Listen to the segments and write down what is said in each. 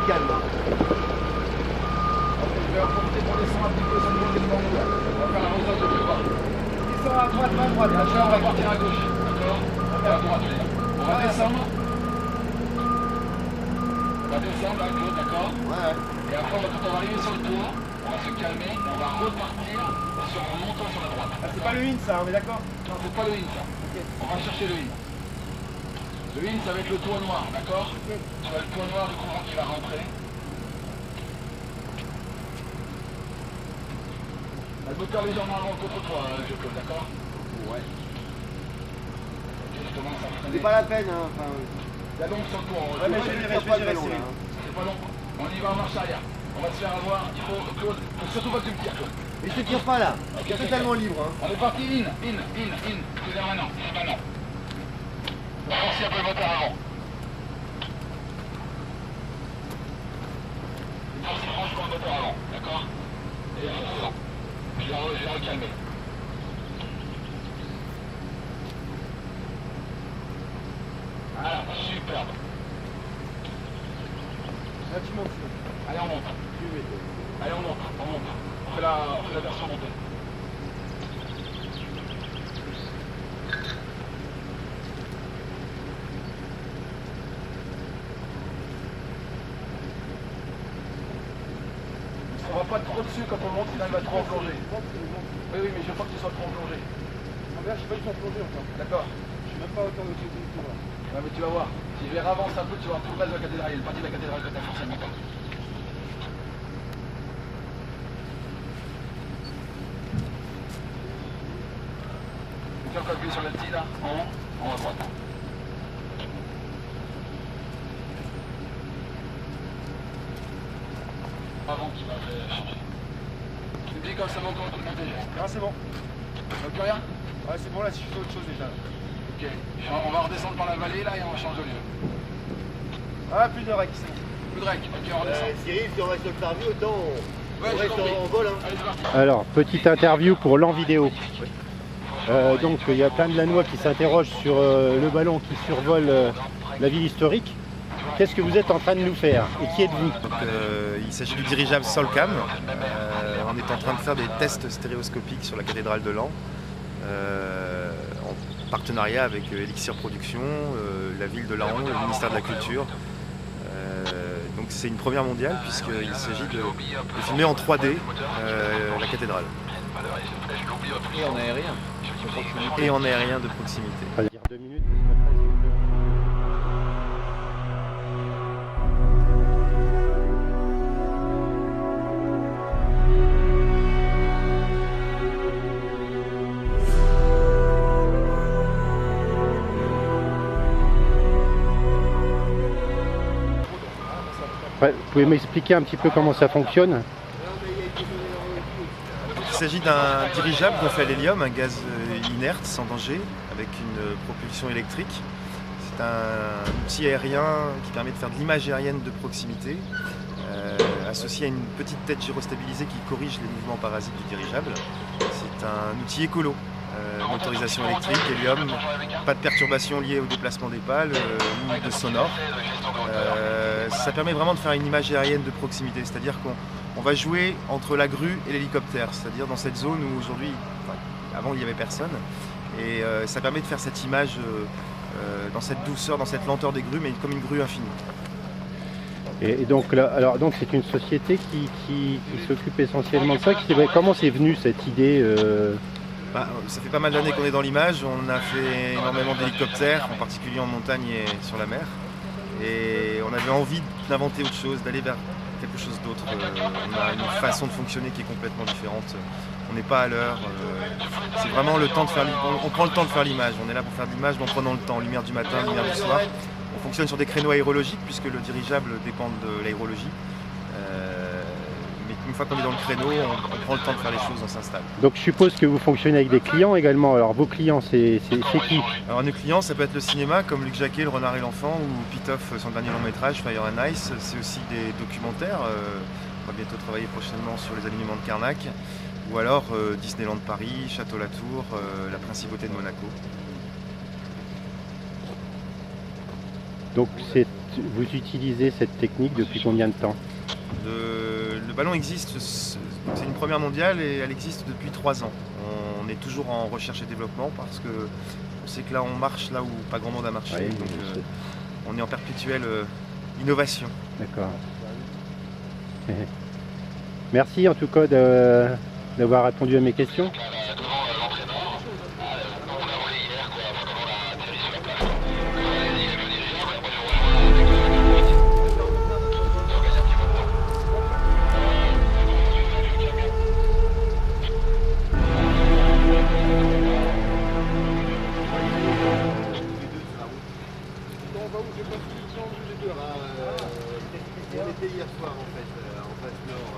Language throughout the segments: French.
est calme. Ok, je vais remonter pour descendre un petit peu sur le monde des bancs. On va faire la hauteur de deux pas. Ils sont à droite, main droite. Là, on va partir à gauche. D'accord? On va à droite. On va descendre. On va descendre là, Claude, d'accord? Ouais. Et après, quand on va arriver sur le tour, on va se calmer et on va repartir en montant sur la droite. Ah, c'est pas le in ça, on est d'accord? Non, c'est pas le in ça. Okay. On va chercher le in. Le in, ça va être le toit noir, d'accord? Okay. Tu vois le toit noir du courant qui va rentrer. Le moteur légèrement avant contre toi, Claude, d'accord? Ouais. Ok, je commence à freiner. C'est pas la peine, hein. Enfin, La longue sur le tour. Ouais, mais je vais gérer, là. C'est pas long. On y va en marche arrière. On va se faire avoir. Il faut, Claude, faut surtout pas que tu me tires, Claude. Mais je te tire pas là. Okay, C'est totalement libre. Hein. On est parti, in. C'est vers maintenant. On va forcer un peu le moteur avant. Forcez franchement le moteur avant, d'accord? Et je vais la recalmer. Voilà, superbe. Là tu montes. Allez, on monte. Allez, on monte. On fait la version montée. On va pas trop dessus quand on monte, sinon il va trop en plongée. Oui, mais je veux pas que tu sois trop en plongée. Ah, là, je suis pas du tout en plongée encore. D'accord. Je suis même pas autant de tout là. Ouais, mais tu vas voir. Si je vais avancer un peu, tu vas voir tout le reste de la cathédrale. Il y a une partie de la cathédrale que tu as forcément pas. Tu vas appuyer sur le petit là, en haut, en haut à droite. Avant qui va changer. Tu me dis quand ça monte, on va monter. Ah, c'est bon. Plus rien? Ouais, c'est bon là, si je fais autre chose déjà. Ok. On va redescendre par la vallée là et on va changer de lieu. Ah, plus de rec, c'est bon. Plus de rec, ok, on redescend. Cyril, si on reste sur le parvis, autant on Ouais, reste en vol. Hein. Allez, c'est parti. Alors, petite interview pour l'en-vidéo. Donc, il y a plein de Lannois qui s'interrogent sur le ballon qui survole la ville historique. Qu'est-ce que vous êtes en train de nous faire et qui êtes-vous? Il s'agit du dirigeable Solcam. On est en train de faire des tests stéréoscopiques sur la cathédrale de Laon, en partenariat avec Elixir Production, la ville de Laon, le ministère de la Culture. Donc c'est une première mondiale puisqu'il s'agit de filmer en 3D la cathédrale. Et en aérien. Et en aérien de proximité. On va dire 2 minutes. Ouais, vous pouvez m'expliquer un petit peu comment ça fonctionne? Il s'agit d'un dirigeable gonflé à l'hélium, un gaz inerte, sans danger, avec une propulsion électrique. C'est un outil aérien qui permet de faire de l'image aérienne de proximité, associé à une petite tête gyrostabilisée qui corrige les mouvements parasites du dirigeable. C'est un outil écolo, motorisation électrique, hélium, pas de perturbations liées au déplacement des pales, ni de sonore. Ça permet vraiment de faire une image aérienne de proximité, c'est-à-dire qu'on va jouer entre la grue et l'hélicoptère, c'est-à-dire dans cette zone où aujourd'hui, avant il n'y avait personne, et ça permet de faire cette image dans cette douceur, dans cette lenteur des grues, mais comme une grue infinie. Et donc là, alors donc c'est une société qui s'occupe essentiellement de ça. Comment c'est venu cette idée? Ça fait pas mal d'années qu'on est dans l'image, on a fait énormément d'hélicoptères, en particulier en montagne et sur la mer. Et on avait envie d'inventer autre chose, d'aller vers quelque chose d'autre. On a une façon de fonctionner qui est complètement différente. On n'est pas à l'heure. C'est vraiment le temps de faire. On prend le temps de faire l'image. On est là pour faire de l'image, mais en prenant le temps. Lumière du matin, lumière du soir. On fonctionne sur des créneaux aérologiques puisque le dirigeable dépend de l'aérologie. Mais une fois qu'on est dans le créneau, on prend le temps de faire les choses, on s'installe. Donc je suppose que vous fonctionnez avec des clients également. Alors vos clients, c'est qui? Alors nos clients, ça peut être le cinéma comme Luc Jacquet, Le Renard et l'Enfant, ou Pitoff, son dernier long métrage, Fire and Ice. C'est aussi des documentaires. On va bientôt travailler prochainement sur les alignements de Carnac. Ou alors Disneyland Paris, Château-Latour, la Principauté de Monaco. Donc vous utilisez cette technique depuis combien de temps? Le ballon existe, c'est une première mondiale et elle existe depuis 3 ans. On est toujours en recherche et développement parce que on sait que là on marche là où pas grand monde a marché. Oui, donc on est en perpétuelle innovation. D'accord. Merci en tout cas d'avoir répondu à mes questions. On était hier soir en fait, en face nord.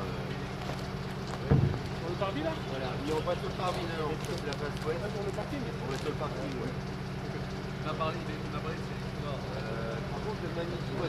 Sur le parvis là? Voilà, mais on passe sur le parvis là, on passe la face ouest. Sur le parking? On va sur le parking, ouais. Par contre, le magnifique.